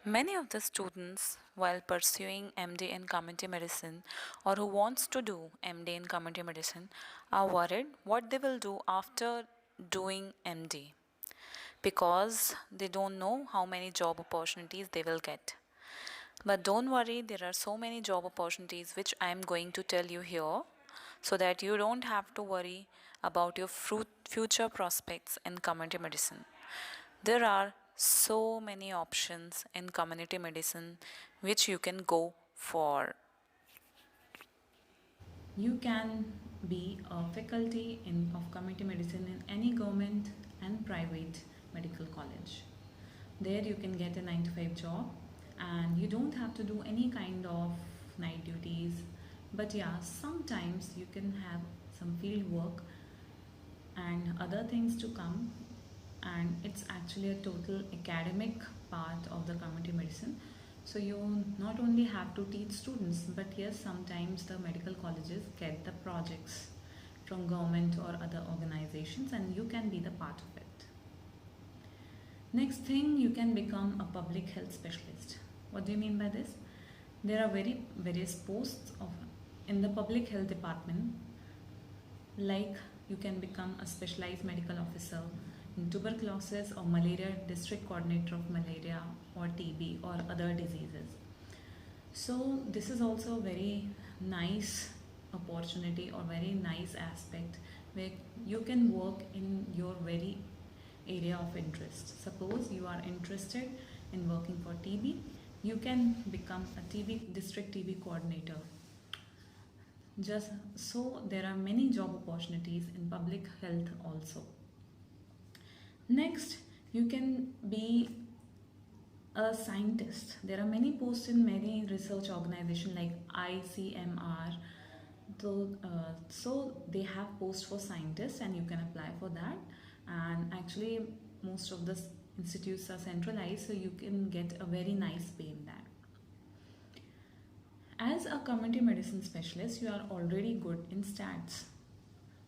Many of the students, while pursuing MD in community medicine or who wants to do MD in community medicine, are worried what they will do after doing MD because they don't know how many job opportunities they will get. But don't worry, there are so many job opportunities which I am going to tell you here so that you don't have to worry about your future prospects in community medicine. There are so many options in community medicine which you can go for. You can be a faculty of community medicine in any government and private medical college. There you can get a 9 to 5 job and you don't have to do any kind of night duties. But yeah, sometimes you can have some field work and other things to come, and it's actually a total academic part of the community medicine. So you not only have to teach students, but yes, sometimes the medical colleges get the projects from government or other organizations and you can be the part of it. Next thing, you can become a public health specialist. What do you mean by this? There are various posts of in the public health department, like you can become a specialized medical officer in tuberculosis or malaria, district coordinator of malaria or TB or other diseases. So this is also a very nice opportunity or very nice aspect where you can work in your very area of interest. Suppose you are interested in working for TB, you can become a TB district TB coordinator. Just so there are many job opportunities in public health also. Next, you can be a scientist. There are many posts in many research organizations like ICMR. So they have posts for scientists and you can apply for that. And actually, most of the institutes are centralized, so you can get a very nice pay in that. As a community medicine specialist, you are already good in stats.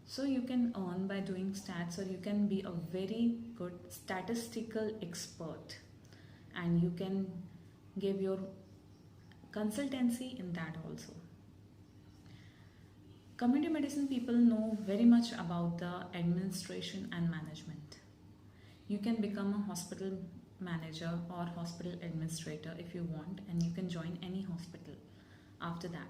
So you can earn by doing stats, or you can be a very good statistical expert and you can give your consultancy in that also. Community medicine people know very much about the administration and management. You can become a hospital manager or hospital administrator if you want, and you can join any hospital after that.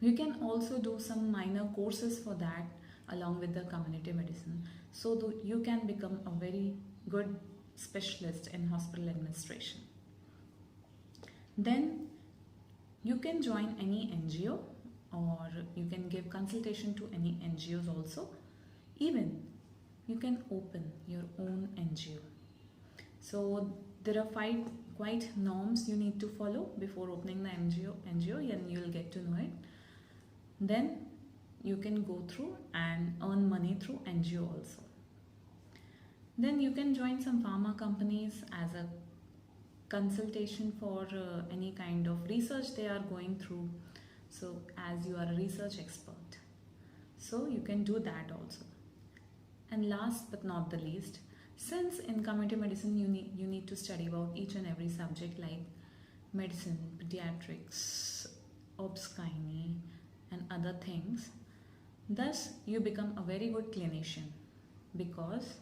You can also do some minor courses for that along with the community medicine so that you can become a very good specialist in hospital administration. Then you can join any NGO or you can give consultation to any NGOs also. Even you can open your own NGO. So there are five quite norms you need to follow before opening the NGO and you'll get to know it. Then you can go through and earn money through NGO also. Then you can join some pharma companies as a consultation for any kind of research they are going through. So as you are a research expert, so you can do that also. And last but not the least, since in community medicine you need to study about each and every subject like medicine, pediatrics, obs-gynae and other things, thus you become a very good clinician because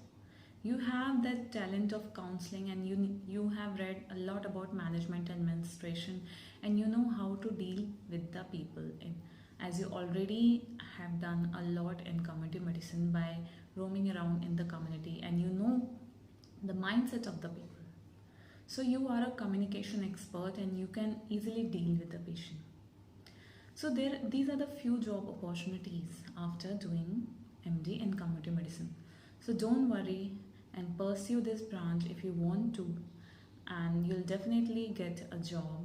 you have that talent of counseling and you have read a lot about management administration and you know how to deal with the people in, as you already have done a lot in community medicine by roaming around in the community and you know the mindset of the people. So you are a communication expert and you can easily deal with the patient. So these are the few job opportunities after doing MD in community medicine. So don't worry and pursue this branch if you want to, and you'll definitely get a job